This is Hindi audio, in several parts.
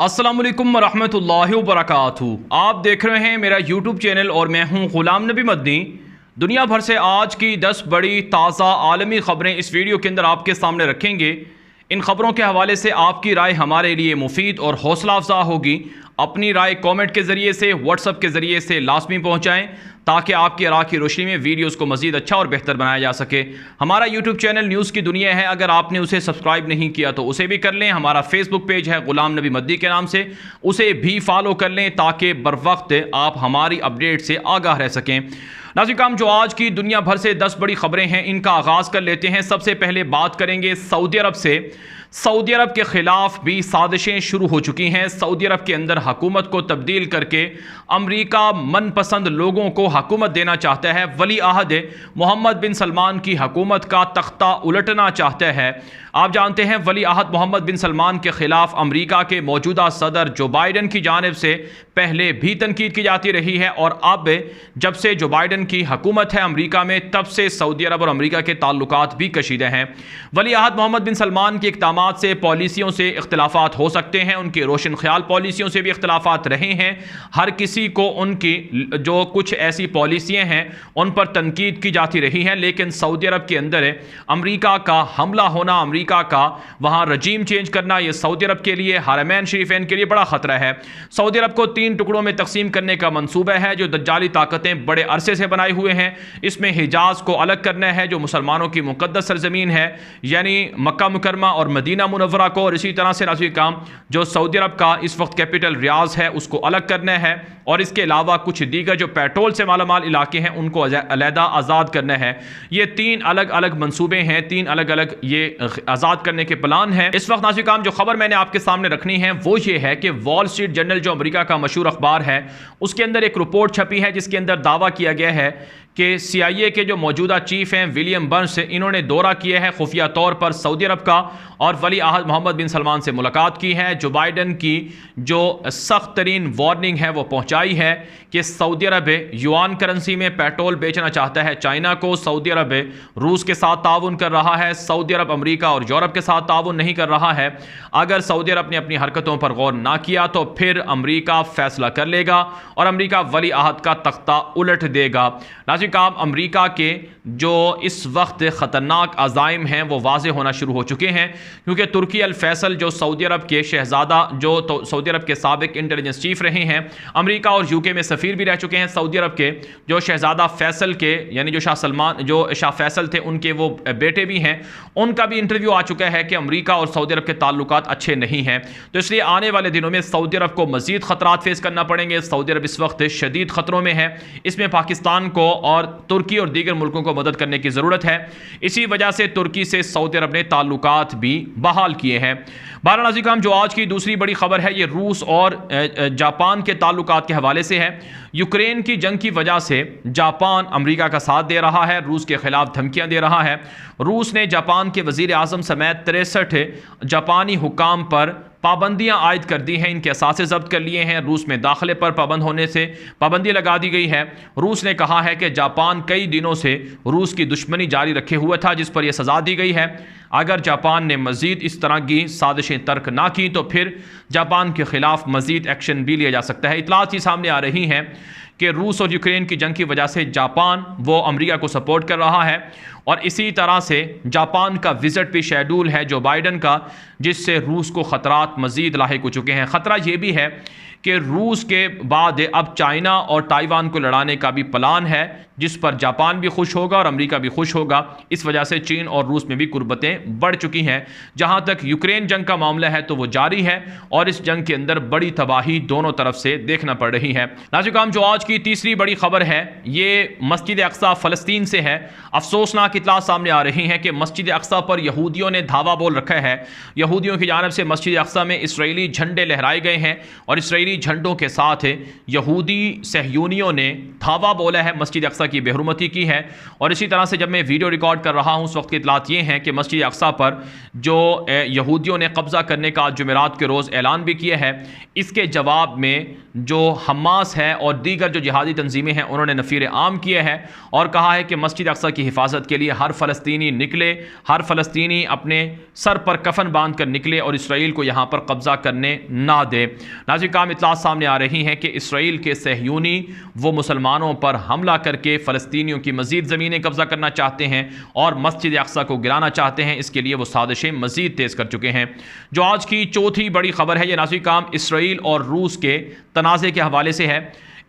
अस्सलामुअलैकुम वरहमतुल्लाहि वबरकातुहू। आप देख रहे हैं मेरा यूट्यूब चैनल और मैं हूं गुलाम नबी मदनी। दुनिया भर से आज की 10 बड़ी ताज़ा आलमी ख़बरें इस वीडियो के अंदर आपके सामने रखेंगे। इन ख़बरों के हवाले से आपकी राय हमारे लिए मुफीद और हौसला अफजा होगी। अपनी राय कमेंट के ज़रिए से, व्हाट्सअप के ज़रिए से लाजमी पहुँचाएँ ताकि आपकी राह की रोशनी में वीडियोस को मज़ीद अच्छा और बेहतर बनाया जा सके। हमारा यूट्यूब चैनल न्यूज़ की दुनिया है, अगर आपने उसे सब्सक्राइब नहीं किया तो उसे भी कर लें। हमारा फेसबुक पेज है गुलाम नबी मद्दी के नाम से, उसे भी फॉलो कर लें ताकि बर वक्त आप हमारी अपडेट से आगाह रह सकें। नाज़रीन, जो आज की दुनिया भर से 10 बड़ी खबरें हैं इनका आगाज़ कर लेते हैं। सबसे पहले बात करेंगे सऊदी अरब से। सऊदी अरब के ख़िलाफ़ भी साजिशें शुरू हो चुकी हैं। सऊदी अरब के अंदर हुकूमत को तब्दील करके अमरीका मनपसंद लोगों को हुकूमत देना चाहता है। वली अहद मोहम्मद बिन सलमान की हुकूमत का तख्ता उलटना चाहता है। आप जानते हैं वली अहद मोहम्मद बिन सलमान के ख़िलाफ़ अमरीका के मौजूदा सदर जो बाइडन की जानिब से पहले भी तनकीद की जाती रही है, और अब जब से जो बाइडन की हुकूमत है अमरीका में, तब से सऊदी अरब और अमरीका के ताल्लुकात भी कशीदे हैं। वली अहद मोहम्मद बिन सलमान के इक़दामात से, पॉलिसियों से इख्तलाफात हो सकते हैं, उनकी रोशन ख्याल पॉलिसियों से भी इख्तलाफात रहे हैं। हर किसी को उनकी जो कुछ ऐसी पॉलिसियाँ हैं उन पर तनकीद की जाती रही है, लेकिन सऊदी अरब के अंदर अमरीका का हमला होना, अमरीका का वहाँ रजीम चेंज करना, ये सऊदी अरब के लिए, हरमैन शरीफैन के लिए बड़ा ख़तरा है। सऊदी अरब को 3 टुकड़ों में तकसीम करने का मंसूबा है जो दज्जाली ताकतें बड़े अरसे से बनाए हुए हैं। इसमें हिजाज को अलग करना है जो मुसलमानों की मुक़द्दस सरजमीन है, यानी मक्का मुकरमा और मदीना मुनव्वरा को, और इसी तरह से नाज़रीन काम जो सऊदी अरब का इस वक्त कैपिटल रियाज है उसको अलग करना है, और इसके अलावा कुछ दीगर जो पेट्रोल से मालामाल इलाके हैं उनको अलहदा आज़ाद करना है। ये 3 अलग अलग मंसूबे हैं, 3 अलग अलग ये आज़ाद करने के प्लान है। इस वक्त नाज़रीन काम जो खबर मैंने आपके सामने रखनी है वो ये है कि वॉल स्ट्रीट जर्नल जो अमरीका का मशहूर अखबार है उसके अंदर एक रिपोर्ट छपी है जिसके अंदर दावा किया गया है कि CIA के जो मौजूदा चीफ हैं विलियम बर्न्स, इन्होंने दौरा किया है खुफिया तौर पर सऊदी अरब का, और वली अहद मोहम्मद बिन सलमान से मुलाकात की है। जो बाइडन की जो सख्त तरीन वार्निंग है वो पहुंचाई है कि सऊदी अरब युआन करेंसी में पेट्रोल बेचना चाहता है चाइना को, सऊदी अरब रूस के साथ ताउन कर रहा है, सऊदी अरब अमरीका और यूरोप के साथ ताउन नहीं कर रहा है। अगर सऊदी अरब ने अपनी हरकतों पर गौर ना किया तो फिर अमरीका फैसला कर लेगा और अमरीका वली अहद का तख्ता उलट देगा। नाज़रीन काम अमरीका के जो इस वक्त ख़तरनाक अज़ाइम हैं वो वाज़े होना शुरू हो चुके हैं, क्योंकि तुर्की अल फैसल जो सऊदी अरब के शहज़ादा, जो सऊदी अरब के साबिक इंटेलिजेंस चीफ रहे हैं, अमरीका और UK में सफ़ीर भी रह चुके हैं, सऊदी अरब के जो शहज़ादा फैसल के यानी जो शाह फैसल थे उनके वो बेटे भी हैं, उनका भी इंटरव्यू आ चुका है कि अमरीका और सऊदी अरब के ताल्लुकात अच्छे नहीं हैं। तो इसलिए आने वाले दिनों में सऊदी अरब को मज़ीद ख़तरात फेस करना पड़ेंगे। सऊदी अरब इस वक्त शदीद ख़तरों में है, इसमें पाकिस्तान को और तुर्की और दीगर मुल्कों को मदद करने की ज़रूरत है। इसी वजह से तुर्की से सऊदी अरब ने ताल्लुकात भी बहाल किए हैं। बहरहाल नाज़रीन काम जो आज की दूसरी बड़ी खबर है ये रूस और जापान के ताल्लुकात के हवाले से है। यूक्रेन की जंग की वजह से जापान अमरीका का साथ दे रहा है, रूस के खिलाफ धमकियां दे रहा है। रूस ने जापान के वज़ीर आज़म समेत 63 जापानी हुकाम पर पाबंदियां आयद कर दी हैं, इनके असासे जब्त कर लिए हैं। रूस में दाखिले पर पाबंद होने से पाबंदी लगा दी गई है। रूस ने कहा है कि जापान कई दिनों से रूस की दुश्मनी जारी रखे हुआ था जिस पर यह सज़ा दी गई है। अगर जापान ने मज़ीद इस तरह की साजिशें तर्क ना की तो फिर जापान के ख़िलाफ़ मज़ीद एक्शन भी लिया जा सकता है। इतलात ही सामने आ रही हैं कि रूस और यूक्रेन की जंग की वजह से जापान वो अमरीका को सपोर्ट कर रहा है, और इसी तरह से जापान का विज़िट भी शेड्यूल है जो बाइडन का, जिससे रूस को ख़तरात मज़ीद लाहिक हो चुके हैं। ख़तरा ये भी है कि रूस के बाद अब चाइना और ताइवान को लड़ाने का भी प्लान है, जिस पर जापान भी खुश होगा और अमेरिका भी खुश होगा। इस वजह से चीन और रूस में भी कुर्बतें बढ़ चुकी हैं। जहां तक यूक्रेन जंग का मामला है तो वो जारी है, और इस जंग के अंदर बड़ी तबाही दोनों तरफ से देखना पड़ रही है। नाज़रीन जो आज की तीसरी बड़ी खबर है ये मस्जिद अक्सा फ़लस्तीन से है। अफसोसनाक इत्तलात सामने आ रही हैं कि मस्जिद अक्सा पर यहूदियों ने धावा बोल रखा है। यहूदियों की जानिब से मस्जिद अक्सा में इसराइली झंडे लहराए गए हैं, और इसराइली झंडों के साथ यहूदी सहयूनियों ने धावा बोला है, मस्जिद अक्सा की बेहुरमती की है। और इसी तरह से जब मैं वीडियो रिकॉर्ड कर रहा हूं उस वक्त की इतलात ये हैं कि मस्जिद अक्सा पर जो यहूदियों ने कब्ज़ा करने का जुमेरात के रोज़ ऐलान भी किया है, इसके जवाब में जो हमास है और दीगर जो जिहादी तंजीमें हैं उन्होंने नफ़ीर आम किए हैं और कहा है कि मस्जिद अक्सा की हिफाजत के लिए हर फ़लस्तीनी निकले, हर फ़लस्तीनी अपने सर पर कफन बांध कर निकले और इसराइल को यहाँ पर कब्ज़ा करने ना दे। नाज़रीन काम इत्तलात सामने आ रही हैं कि इसराइल के सहयूनी वो मुसलमानों पर हमला करके फ़लस्तीनियों की मज़ीद ज़मीनें कब्ज़ा करना चाहते हैं और मस्जिद अक़सा को गिराना चाहते हैं। इसके लिए वो साजिशें मज़ीद तेज़ कर चुके हैं। जो आज की चौथी बड़ी खबर है, ये नाज़रीन काम इसराइल और रूस के तनाज़े के हवाले से है।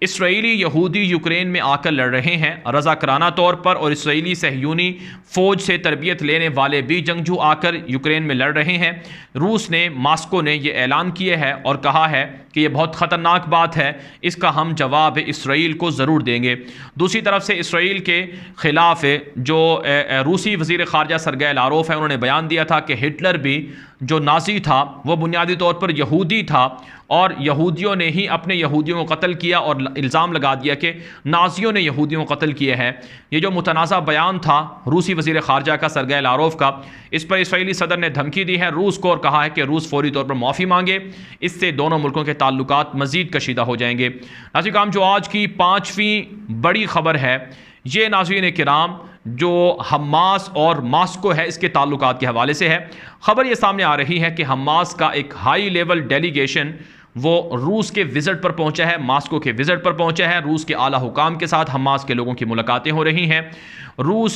इसराइली यहूदी यूक्रेन में आकर लड़ रहे हैं रज़ाकराना तौर पर, और इसराइली सहयूनी फ़ौज से तरबियत लेने वाले भी जंगजू आकर यूक्रेन में लड़ रहे हैं। रूस ने, मॉस्को ने यह ऐलान किया है और कहा है कि यह बहुत ख़तरनाक बात है, इसका हम जवाब इसराइल को ज़रूर देंगे। दूसरी तरफ से इसराइल के ख़िलाफ़ जो रूसी वज़ीर ख़ारजा सरगेई लारोफ है, उन्होंने बयान दिया था कि हिटलर भी जो नाज़ी था वो बुनियादी तौर पर यहूदी था और यहूदियों ने ही अपने यहूदियों को कत्ल किया, और इल्ज़ाम लगा दिया कि नाज़ियों ने यहूदियों को कत्ल किया है। ये जो मुतनाज़ा बयान था रूसी वज़ीर ख़ारजा का सरगेई लारोफ का, इस पर इसराइली सदर ने धमकी दी है रूस को और कहा है कि रूस फौरी तौर पर माफ़ी मांगे, इससे दोनों मुल्कों के ताल्लुकात मज़ीद कशीदा हो जाएंगे। नाज़रीन काम जो आज की पाँचवीं बड़ी खबर है, ये नाज़रीन किराम जो हमास और मॉस्को है इसके ताल्लुकात के हवाले से है। खबर ये सामने आ रही है कि हमास का एक हाई लेवल डेलीगेशन वो रूस के विज़िट पर पहुंचा है, मॉस्को के विज़िट पर पहुंचा है। रूस के आला हुकाम के साथ हमास के लोगों की मुलाकातें हो रही हैं। रूस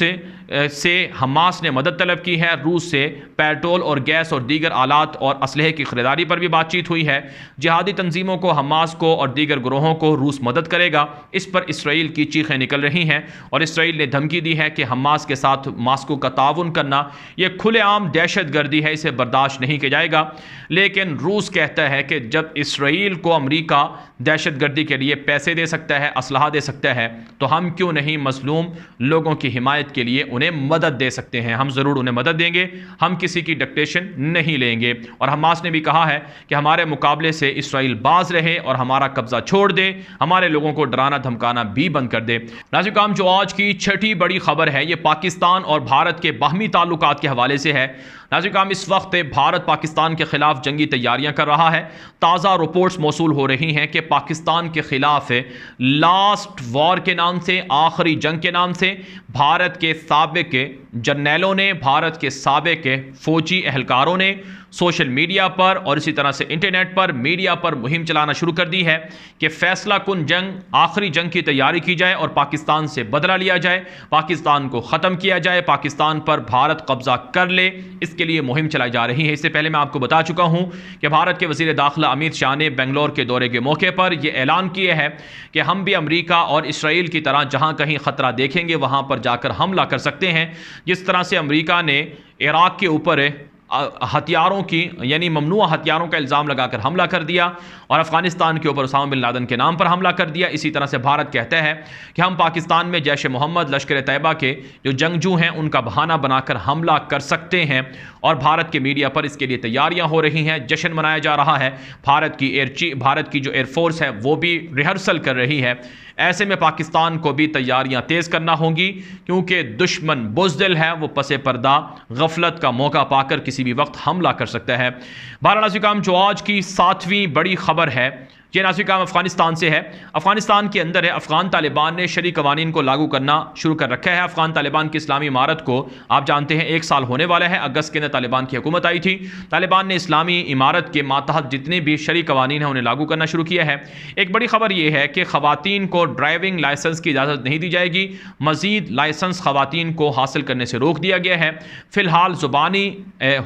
से हमास ने मदद तलब की है। रूस से पेट्रोल और गैस और दीगर आलात और असलहे की ख़रीदारी पर भी बातचीत हुई है। जिहादी तंजीमों को, हमास को और दीगर ग्रोहों को रूस मदद करेगा, इस पर इसराइल की चीखें निकल रही हैं और इसराइल ने धमकी दी है कि हमास के साथ मॉस्को का ताउन करना यह खुलेआम दहशत गर्दी है, इसे बर्दाश्त नहीं किया जाएगा। लेकिन रूस कहता है कि जब इसराइल को अमरीका दहशत गर्दी के लिए पैसे दे सकता है, असलहा दे सकता है, तो हम क्यों नहीं मजलूम लोगों की हिमायत के लिए उन्हें मदद दे सकते हैं। हम ज़रूर उन्हें मदद देंगे, हम किसी की डिक्टेशन नहीं लेंगे। और हमास ने भी कहा है कि हमारे मुकाबले से इसराइल बाज रहे और हमारा कब्जा छोड़ दे, हमारे लोगों को डराना धमकाना भी बंद कर दे। नाज़रीन काम जो आज की छठी बड़ी खबर है, ये पाकिस्तान और भारत के बाहमी ताल्लुकात के हवाले से है। नाज़रीन काम इस वक्त भारत पाकिस्तान के खिलाफ जंगी तैयारियां कर रहा है। ताज़ा रिपोर्ट्स मौसूल हो रही हैं कि पाकिस्तान के खिलाफ लास्ट वॉर के नाम से, आखिरी जंग के नाम से भारत के साबिक जर्नैलों ने, भारत के साबिक फौजी एहलकारों ने सोशल मीडिया पर और इसी तरह से इंटरनेट पर, मीडिया पर मुहिम चलाना शुरू कर दी है कि फैसला कुन जंग, आखिरी जंग की तैयारी की जाए और पाकिस्तान से बदला लिया जाए, पाकिस्तान को ख़त्म किया जाए, पाकिस्तान पर भारत कब्जा कर ले, इसके लिए मुहिम चलाई जा रही है। इससे पहले मैं आपको बता चुका हूं कि भारत के वज़ीर दाखिला अमित शाह ने बेंगलोर के दौरे के मौके पर यह ऐलान किया है कि हम भी अमरीका और इसराइल की तरह जहां कहीं ख़तरा देखेंगे वहां पर जाकर हमला कर सकते हैं। जिस तरह से अमरीका ने इराक़ के ऊपर हथियारों की, यानी ममनुआ हथियारों का इल्ज़ाम लगाकर हमला कर दिया और अफ़गानिस्तान के ऊपर उसामा बिन लादेन के नाम पर हमला कर दिया, इसी तरह से भारत कहता है कि हम पाकिस्तान में जैश मोहम्मद, लश्कर तैयबा के जो जंगजू हैं उनका बहाना बनाकर हमला कर सकते हैं। और भारत के मीडिया पर इसके लिए तैयारियां हो रही हैं, जश्न मनाया जा रहा है। भारत की जो एयरफोर्स है वो भी रिहर्सल कर रही है। ऐसे में पाकिस्तान को भी तैयारियां तेज़ करना होंगी, क्योंकि दुश्मन बुज़दिल है, वो पसे पर्दा गफलत का मौका पाकर किसी भी वक्त हमला कर सकता है। नाज़रीन काम जो आज की सातवीं बड़ी खबर है, ये नाज़रीन काम अफ़गानिस्तान से है। अफ़गानिस्तान के अंदर है, अफ़गान तालिबान ने शरी कवानीन को लागू करना शुरू कर रखा है। अफ़गान तालिबान की इस्लामी इमारत को आप जानते हैं 1 साल होने वाला है। अगस्त के अंदर तालिबान की हुकूमत आई थी। तालिबान ने इस्लामी इमारत के मातहत जितने भी शरी कवानीन हैं उन्हें लागू करना शुरू किया है। एक बड़ी खबर यह है कि ख़वातीन को ड्राइविंग लाइसेंस की इजाज़त नहीं दी जाएगी, मज़ीद लाइसेंस ख़वातीन को हासिल करने से रोक दिया गया है। फ़िलहाल ज़ुबानी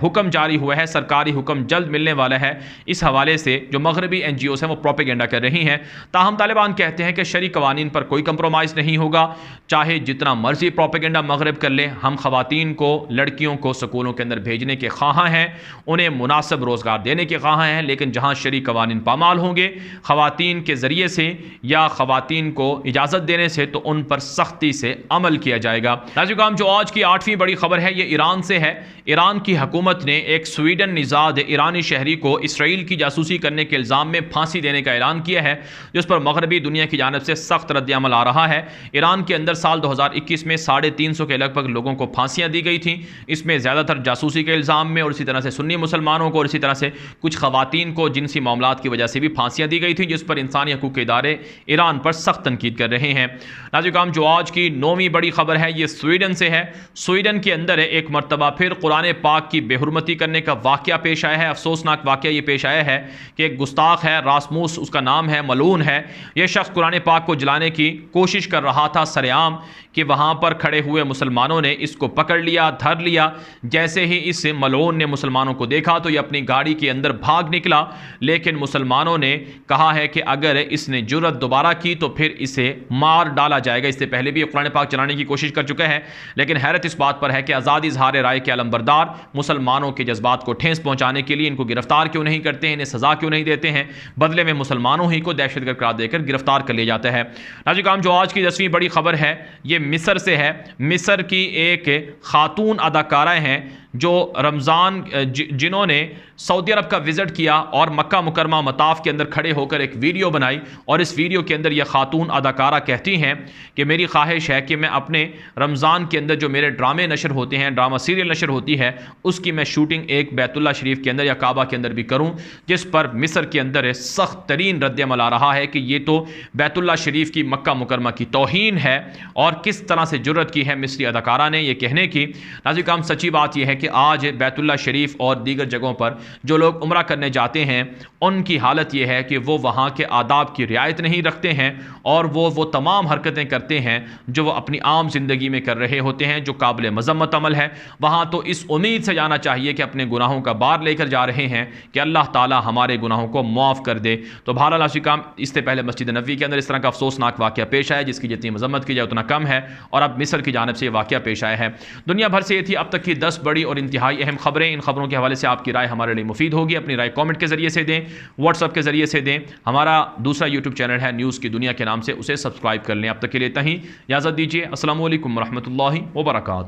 हुक्म जारी हुआ है, सरकारी हुक्म जल्द मिलने वाला है। इस हवाले से जो मगरबी NGOs हैं वो प्रोपेगेंडा कर रही हैं। ताहम तालिबान कहते हैं कि शरी कवानीन पर कोई कंप्रोमाइज़ नहीं होगा, चाहे जितना मर्जी प्रोपेगेंडा मगरब कर ले। हम ख़वातीन को, लड़कियों को स्कूलों के अंदर भेजने के ख्वाह हैं, उन्हें मुनासिब रोज़गार देने के ख्वाह हैं, लेकिन जहाँ शरी कवानीन पामाल होंगे ख़वातीन के ज़रिए से या ख़वातीन को इजाज़त देने से, तो उन पर सख्ती से अमल किया जाएगा। नाज़रीन जो आज की 8वीं बड़ी खबर है, ये ईरान से है। ईरान की हुकूमत ने एक स्वीडन निज़ाद ईरानी शहरी को इसराइल की जासूसी करने के इल्ज़ाम में फांसी देने का का ऐलान किया है, जिस पर मगरबी दुनिया की जानिब से सख्त रद्द-ए-अमल आ रहा है। ईरान के अंदर साल 2021 में 350 के लगभग लोगों को फांसियां दी गई थी। इसमें ज़्यादातर जासूसी के इल्ज़ाम में और इसी तरह से सुन्नी मुसलमानों को और इसी तरह से कुछ ख़वातीन को जिनसी मामलात की वजह से भी फांसियां दी गई थी, जिस पर इंसानी हकूक़ के इदारे ईरान पर सख्त तनकीद कर रहे हैं। नाज़रीन, जो आज की 9वीं बड़ी खबर है ये स्वीडन से है। स्वीडन के अंदर एक मरतबा फिर कुरान पाक की बेहुरमती करने का वाक़या पेश आया है। अफसोसनाक वाक़या ये पेश आया है कि एक गुस्ताख है, रासमूस उसका नाम है, मलून है। यह शख्स कुरान पाक को जलाने की कोशिश कर रहा था सरेआम कि वहाँ पर खड़े हुए मुसलमानों ने इसको पकड़ लिया, धर लिया। जैसे ही इस मलून ने मुसलमानों को देखा तो ये अपनी गाड़ी के अंदर भाग निकला, लेकिन मुसलमानों ने कहा है कि अगर इसने जुर्रत दोबारा की तो फिर इसे मार डाला जाएगा। इससे पहले भी कुरान पाक चलाने की कोशिश कर चुका है, लेकिन हैरत इस बात पर है कि आज़ादी इज़हार राय के अलंबरदार मुसलमानों के जज्बात को ठेस पहुंचाने के लिए इनको गिरफ्तार क्यों नहीं करते हैं, इन्हें सजा क्यों नहीं देते हैं। बदले में मुसलमानों ही को दहशतगर्द करार देकर गिरफ्तार कर लिया जाता है। नाज़रीन, जो आज की 10वीं बड़ी खबर है ये मिस्र से है। मिस्र की एक खातून अदाकारा हैं जो रमज़ान जिन्होंने सऊदी अरब का विज़िट किया और मक्का मुकरमा मताफ़ के अंदर खड़े होकर एक वीडियो बनाई, और इस वीडियो के अंदर यह खातून अदाकारा कहती हैं कि मेरी ख्वाहिश है कि मैं अपने रमज़ान के अंदर जो मेरे ड्रामे नशर होते हैं, ड्रामा सीरियल नशर होती है, उसकी मैं शूटिंग एक बैतुल्ला शरीफ के अंदर या काबा के अंदर भी करूँ। जिस पर मिस्र के अंदर सख्त तरीन रद्द-ए-अमल आ रहा है कि ये तो बैतुल्ला शरीफ की, मक्का मुकरमा की तौहीन है, और किस तरह से जुर्रत की है मिस्री अदाकारा ने यह कहने की। नाज़रीन, सच्ची बात यह है कि आज बैतुल्ला शरीफ और दीगर जगहों पर जो लोग उम्रा करने जाते हैं उनकी हालत यह है कि वो वहाँ के आदाब की रियायत नहीं रखते हैं, और वो तमाम हरकतें करते हैं जो वो अपनी आम ज़िंदगी में कर रहे होते हैं, जो काबिल मज़म्मत अमल है। वहाँ तो इस उम्मीद से जाना चाहिए कि अपने गुनाहों का बार लेकर जा रहे हैं कि अल्लाह ताला हमारे गुनाहों को माफ़ कर दे। तो बहरहाल नाज़रीन, इससे पहले मस्जिद नबवी के अंदर इस तरह का अफसोसनाक वाक़या पेश आया जिसकी जितनी मज़म्मत की जाए उतना कम है, और अब मिस्र की जानिब से ये वाक़या पेश आया है। दुनिया भर से ये थी अब तक की 10 बड़ी और इंतहाई अहम खबरें। इन खबरों के हवाले से आपकी राय हमारे लिए मुफीद होगी। अपनी राय कमेंट के जरिए से दें, व्हाट्सएप के जरिए से दें। हमारा दूसरा यूट्यूब चैनल है न्यूज़ की दुनिया के नाम से, उसे सब्सक्राइब कर लें। अब तक के लिए इतना ही, इजाज़त दीजिए। अस्सलामु अलैकुम रहमतुल्लाहि व बरकातुहू।